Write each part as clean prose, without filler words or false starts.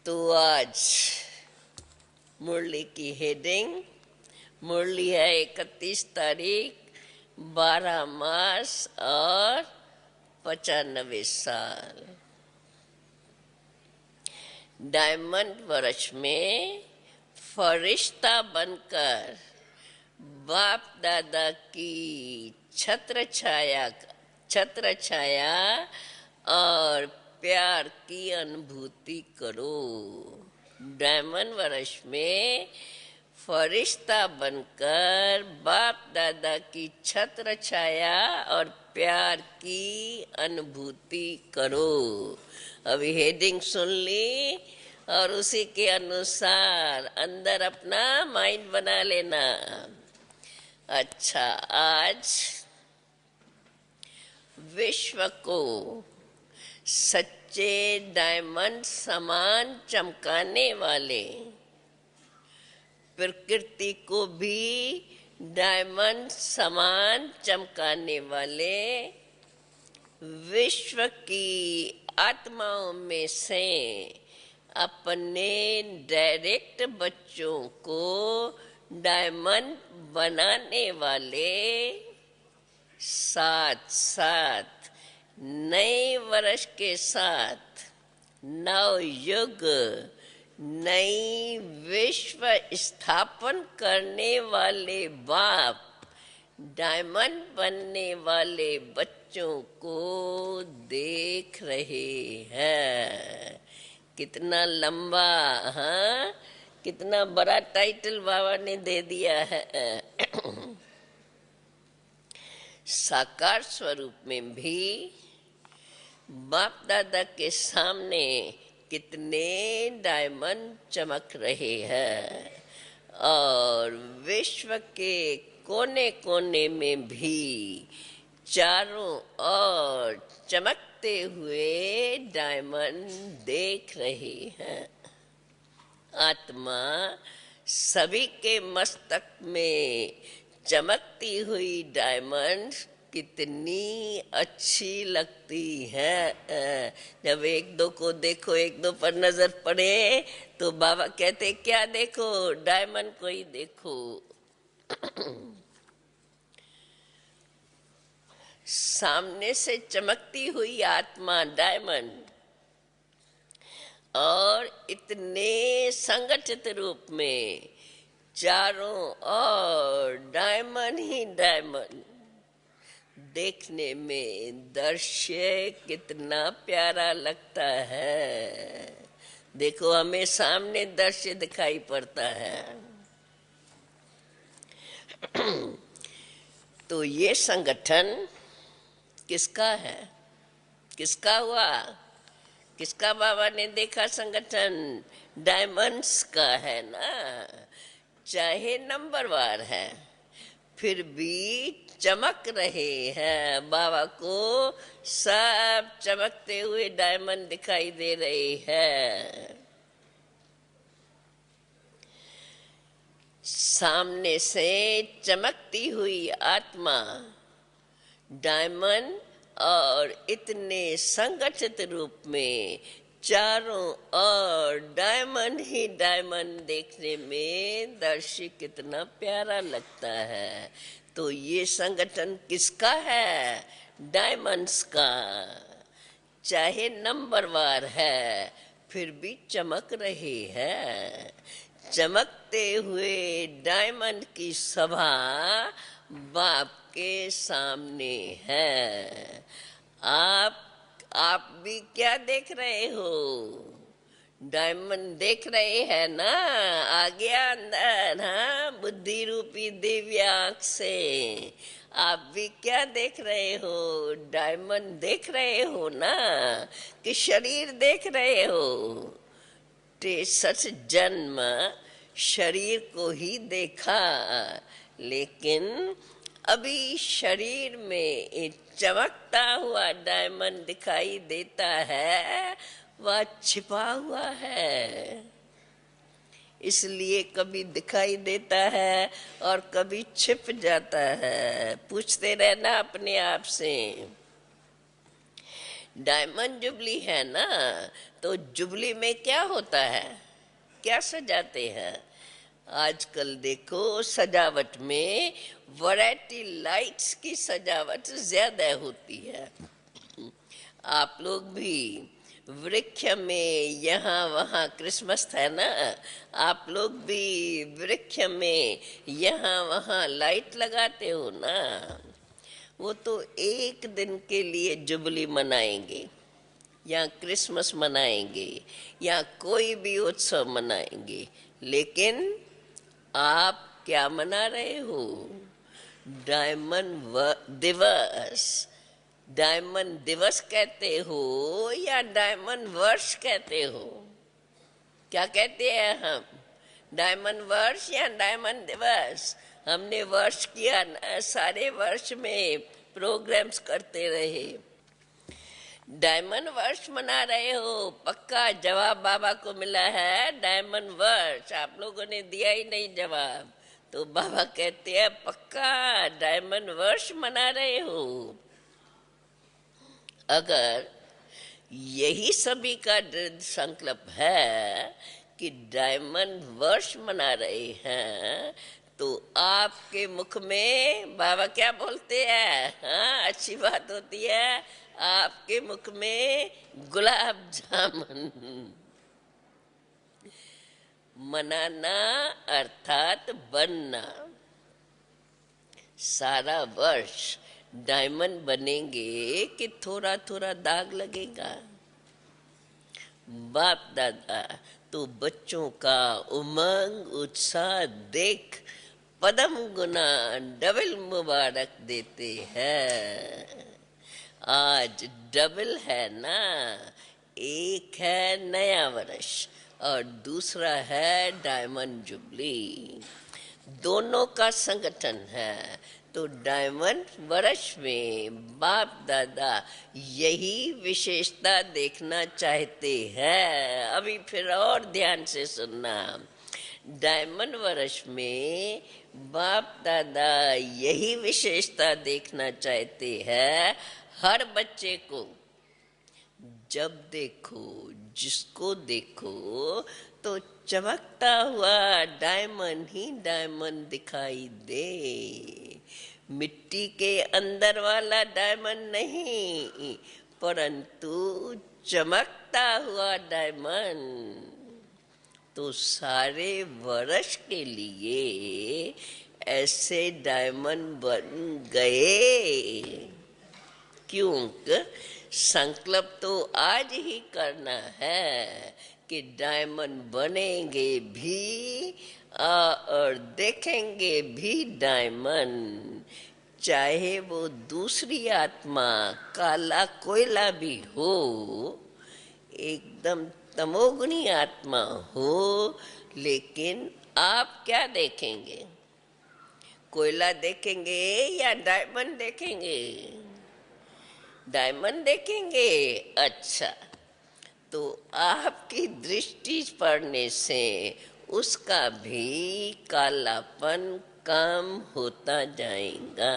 तो आज मुरली की हेडिंग, मुरली है 31 तारीख, 12 मास और 95 साल। डायमंड वर्ष में फरिश्ता बनकर बाप दादा की छत्र छाया और प्यार की अनुभूति करो। डायमंड वर्ष में फरिश्ता बनकर बाप दादा की छत्र छाया और प्यार की अनुभूति करो। अभी हेडिंग सुन ली और उसी के अनुसार अंदर अपना माइंड बना लेना। अच्छा, आज विश्व को सच्चे डायमंड समान चमकाने वाले, प्रकृति को भी डायमंड समान चमकाने वाले विश्व की आत्माओं में से अपने डायरेक्ट बच्चों को डायमंड बनाने वाले साथ साथ नए वर्ष के साथ नव युग, नई विश्व स्थापन करने वाले बाप डायमंड बनने वाले बच्चों को देख रहे हैं। कितना लंबा, हाँ, कितना बड़ा टाइटल बाबा ने दे दिया है। साकार स्वरूप में भी बाप दादा के सामने कितने डायमंड चमक रहे हैं और विश्व के कोने कोने में भी चारों ओर चमकते हुए डायमंड देख रहे हैं। आत्मा सभी के मस्तक में चमकती हुई डायमंड कितनी अच्छी लगती है। जब एक दो को देखो, एक दो पर नजर पड़े तो बाबा कहते क्या देखो, डायमंड को ही देखो। सामने से चमकती हुई आत्मा डायमंड और इतने संगठित रूप में चारों ओर डायमंड ही डायमंड, देखने में दृश्य कितना प्यारा लगता है। देखो, हमें सामने दृश्य दिखाई पड़ता है। तो ये संगठन किसका है, किसका हुआ, किसका बाबा ने देखा संगठन? डायमंड्स का है ना। चाहे नंबरवार है फिर भी चमक रहे हैं। बाबा को सब चमकते हुए डायमंड दिखाई दे रहे हैं। सामने से चमकती हुई आत्मा डायमंड और इतने संगठित रूप में चारों ओर डायमंड ही डायमंड देखने में दृश्य कितना प्यारा लगता है। तो ये संगठन किसका है? डायमंड्स का। चाहे नंबरवार है फिर भी चमक रहे हैं। चमकते हुए डायमंड की सभा बाप के सामने है। आप भी क्या देख रहे हो? डायमंड देख रहे हैं ना? आ गया अंदर, हाँ, बुद्धि रूपी दिव्य आँख से। आप भी क्या देख रहे हो? डायमंड देख रहे हो ना? कि शरीर देख रहे हो? 63 जन्म शरीर को ही देखा, लेकिन अभी शरीर में चमकता हुआ डायमंड दिखाई देता है, वह छिपा हुआ है। इसलिए कभी दिखाई देता है और कभी छिप जाता है। पूछते रहना अपने आप से। डायमंड जुबली है ना, तो जुबली में क्या होता है, क्या सजाते हैं? आजकल देखो सजावट में वैरायटी लाइट्स की सजावट ज्यादा होती है। आप लोग भी वृक्ष में यहाँ वहाँ क्रिसमस है ना, आप लोग भी वृक्ष में यहाँ वहाँ लाइट लगाते हो ना। वो तो एक दिन के लिए जुबली मनाएंगे या क्रिसमस मनाएंगे या कोई भी उत्सव मनाएंगे, लेकिन आप क्या मना रहे हो? दिवस। डायमंड दिवस कहते हो या डायमंड वर्ष कहते हो? क्या कहते हैं हम, डायमंड वर्ष या डायमंड दिवस? हमने वर्ष किया ना, सारे वर्ष में प्रोग्राम्स करते रहे। डायमंड वर्ष मना रहे हो? पक्का जवाब बाबा को मिला है, डायमंड वर्ष। आप लोगों ने दिया ही नहीं जवाब, तो बाबा कहते हैं पक्का डायमंड वर्ष मना रहे हो। अगर यही सभी का दृढ़ संकल्प है कि डायमंड वर्ष मना रहे हैं, तो आपके मुख में बाबा क्या बोलते हैं? हाँ, अच्छी बात होती है, आपके मुख में गुलाब जामुन। मनाना अर्थात बनना। सारा वर्ष डायमंड बनेंगे कि थोड़ा थोड़ा दाग लगेगा? बाप दादा तो बच्चों का उमंग उत्साह देख पदम गुना डबल मुबारक देते हैं। आज डबल है ना, एक है नया वर्ष और दूसरा है डायमंड जुबली, दोनों का संगठन है। तो डायमंड वर्ष में बाप दादा यही विशेषता देखना चाहते हैं। अभी फिर और ध्यान से सुनना, डायमंड वर्ष में बाप दादा यही विशेषता देखना चाहते हैं। हर बच्चे को जब देखो, जिसको देखो, तो चमकता हुआ डायमंड ही डायमंड दिखाई दे। मिट्टी के अंदर वाला डायमंड नहीं, परंतु चमकता हुआ डायमंड। तो सारे वर्ष के लिए ऐसे डायमंड बन गए, क्योंकि संकल्प तो आज ही करना है कि डायमंड बनेंगे भी और देखेंगे भी डायमंड, चाहे वो दूसरी आत्मा काला कोयला भी हो, एकदम तमोगुनी आत्मा हो, लेकिन आप क्या देखेंगे? कोयला देखेंगे या डायमंड देखेंगे? डायमंड देखेंगे। अच्छा, तो आपकी दृष्टि पड़ने से उसका भी कालापन कम होता जाएगा।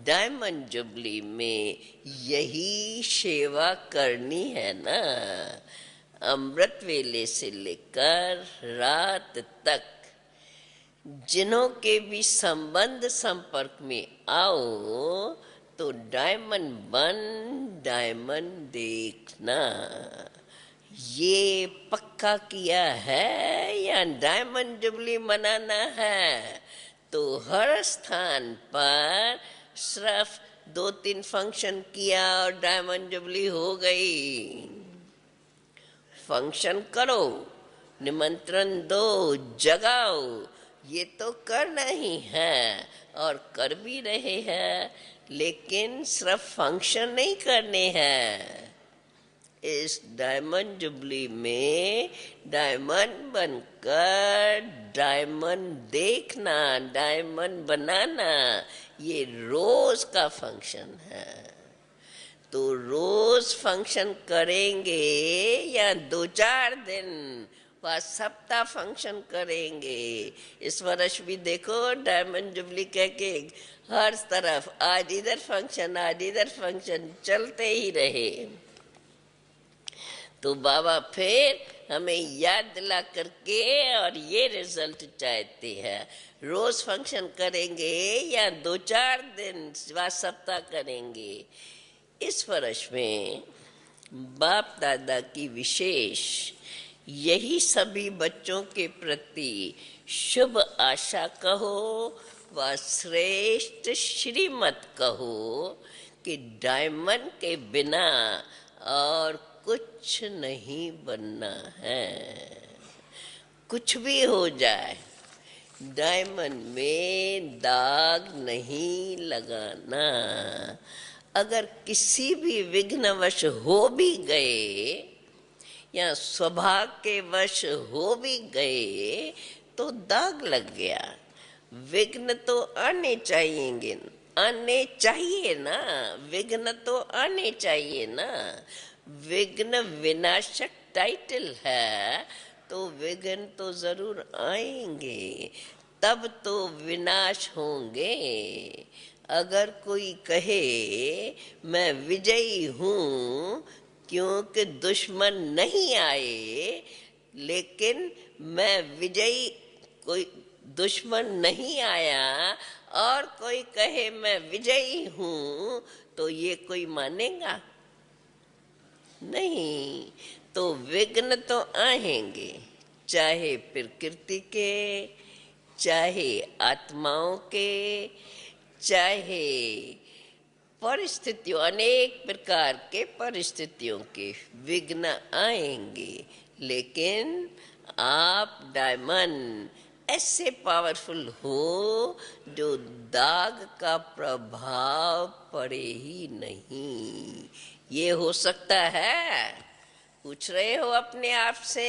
डायमंड जुबली में यही सेवा करनी है ना, अमृत वेले से लेकर रात तक जिन्हों के भी संबंध संपर्क में आओ, तो डायमंड बन डायमंड देखना। ये पक्का किया है या डायमंड जुबली मनाना है? तो हर स्थान पर सिर्फ 2-3 फंक्शन किया और डायमंड जुबली हो गई। फंक्शन करो, निमंत्रण दो, जगाओ, ये तो करना ही है और कर भी रहे हैं, लेकिन सिर्फ फंक्शन नहीं करने हैं। इस डायमंड जुबली में डायमंड बनकर डायमंड देखना, डायमंड बनाना, ये रोज का फंक्शन है। तो रोज फंक्शन करेंगे या 2-4 दिन वह सप्ताह फंक्शन करेंगे। इस वर्ष भी देखो डायमंड जुबली कह के हर तरफ आज इधर फंक्शन चलते ही रहे। तो बाबा फिर हमें याद दिला करके और ये रिजल्ट चाहते हैं, रोज फंक्शन करेंगे या 2-4 दिन सप्ताह करेंगे। इस वर्ष में बाप दादा की विशेष यही सभी बच्चों के प्रति शुभ आशा कहो व श्रेष्ठ श्रीमत कहो कि डायमंड के बिना और कुछ नहीं बनना है। कुछ भी हो जाए डायमंड में दाग नहीं लगाना। अगर किसी भी विघ्नवश हो भी गए या स्वभाव के वश हो भी गए तो दाग लग गया। विघ्न तो आने चाहिए ना, विघ्न तो आने चाहिए ना। विघ्न विनाशक टाइटल है तो विघ्न तो जरूर आएंगे, तब तो विनाश होंगे। अगर कोई कहे मैं विजयी हूँ क्योंकि दुश्मन नहीं आए, लेकिन मैं विजयी, कोई दुश्मन नहीं आया और कोई कहे मैं विजयी हूँ, तो ये कोई मानेगा नहीं। तो विघ्न तो आएंगे, चाहे प्रकृति के, चाहे आत्माओं के, चाहे परिस्थितियों, अनेक प्रकार के परिस्थितियों के विघ्न आएंगे। लेकिन आप डायमंड ऐसे पावरफुल हो जो दाग का प्रभाव पड़े ही नहीं। ये हो सकता है? पूछ रहे हो अपने आप से,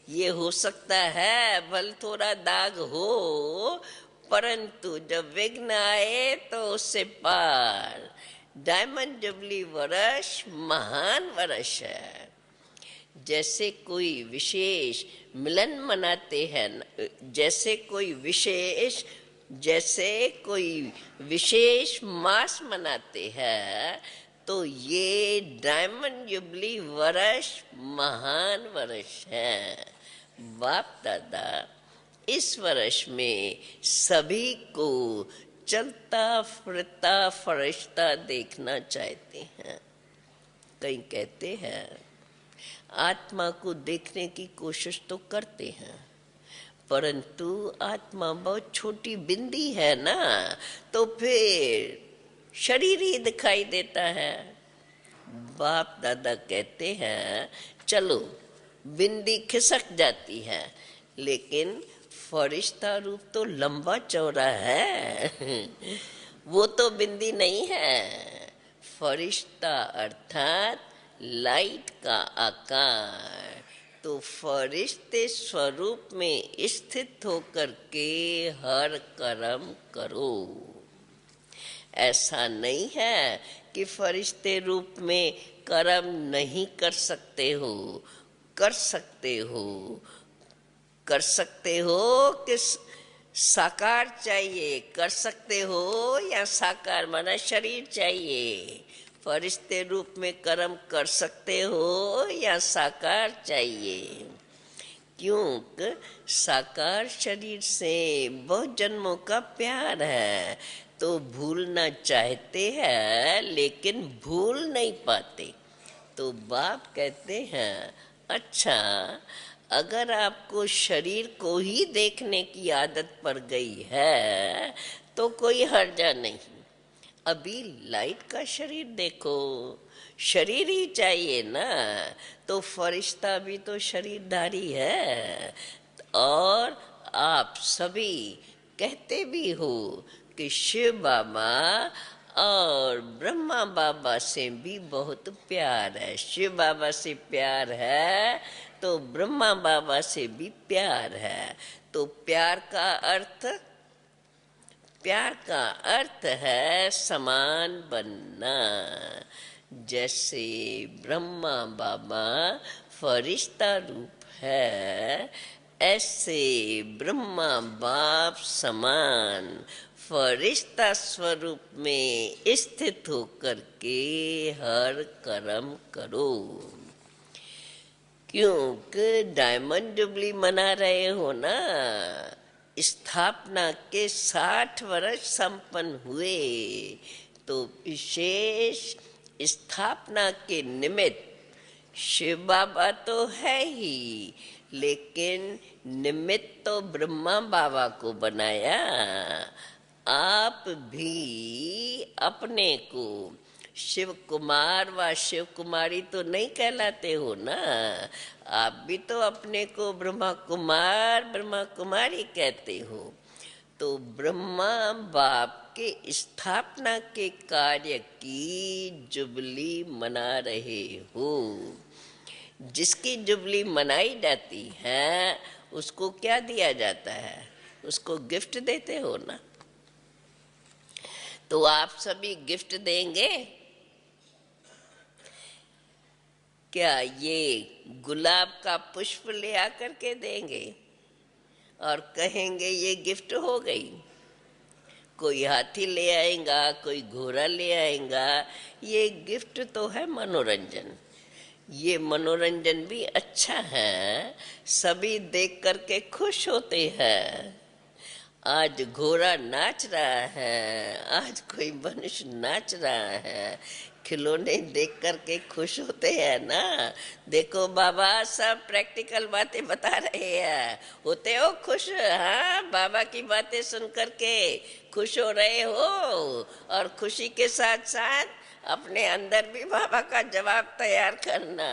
ये हो सकता है भल थोड़ा दाग हो, परंतु जब विघ्न आए तो उससे पार। डायमंड जुबली वर्ष महान वर्ष है। जैसे कोई विशेष मिलन मनाते हैं, जैसे कोई विशेष मास मनाते हैं, तो ये डायमंड जुबली वर्ष महान वर्ष है। बाप दादा इस वर्ष में सभी को चलता फिरता फरिश्ता देखना चाहते हैं। कई कहते हैं आत्मा को देखने की कोशिश तो करते हैं, परंतु आत्मा बहुत छोटी बिंदी है ना, तो फिर शरीर ही दिखाई देता है। बाप दादा कहते हैं चलो बिंदी खिसक जाती है, लेकिन फरिश्ता रूप तो लंबा चौड़ा है वो तो बिंदी नहीं है। फरिश्ता अर्थात लाइट का आकार। तो फरिश्ते स्वरूप में स्थित होकर के हर कर्म करो। ऐसा नहीं है कि फरिश्ते रूप में कर्म नहीं कर सकते हो, कर सकते हो, कर सकते हो कि साकार चाहिए, कर सकते हो या साकार माना शरीर चाहिए। फरिश्ते रूप में कर्म कर सकते हो या साकार चाहिए, क्योंकि साकार शरीर से बहुत जन्मों का प्यार है, तो भूलना चाहते हैं लेकिन भूल नहीं पाते। तो बाप कहते हैं अच्छा, अगर आपको शरीर को ही देखने की आदत पड़ गई है तो कोई हर्जा नहीं। अभी लाइट का शरीर देखो, शरीर ही चाहिए ना, तो फरिश्ता भी तो शरीरधारी है। और आप सभी कहते भी हो कि शिव बाबा और ब्रह्मा बाबा से भी बहुत प्यार है। शिव बाबा से प्यार है तो ब्रह्मा बाबा से भी प्यार है। तो प्यार का अर्थ है समान बनना। जैसे ब्रह्मा बाबा फरिश्ता रूप है, ऐसे ब्रह्मा बाप समान फरिश्ता स्वरूप में स्थित होकर के हर कर्म करो। क्योंकि डायमंड जुबली मना रहे हो ना, स्थापना के 60 वर्ष संपन्न हुए, तो विशेष स्थापना के निमित्त शिव बाबा तो है ही, लेकिन निमित्त तो ब्रह्मा बाबा को बनाया। आप भी अपने को शिव कुमार व शिव कुमारी तो नहीं कहलाते हो ना, आप भी तो अपने को ब्रह्मा कुमार ब्रह्मा कुमारी कहते हो। तो ब्रह्मा बाप के स्थापना के कार्य की जुबली मना रहे हो। जिसकी जुबली मनाई जाती है उसको क्या दिया जाता है? उसको गिफ्ट देते हो ना। तो आप सभी गिफ्ट देंगे क्या? ये गुलाब का पुष्प ले आकर के देंगे और कहेंगे ये गिफ्ट हो गई? कोई हाथी ले आएगा, कोई घोड़ा ले आएगा। ये गिफ्ट तो है मनोरंजन। ये मनोरंजन भी अच्छा है, सभी देख करके खुश होते हैं। आज घोड़ा नाच रहा है, आज कोई मनुष्य नाच रहा है, खिलौने देख करके खुश होते हैं ना। देखो बाबा सब प्रैक्टिकल बातें बता रहे हैं, होते हो खुश? हाँ, बाबा की बातें सुन करके खुश हो रहे हो, और खुशी के साथ साथ अपने अंदर भी बाबा का जवाब तैयार करना।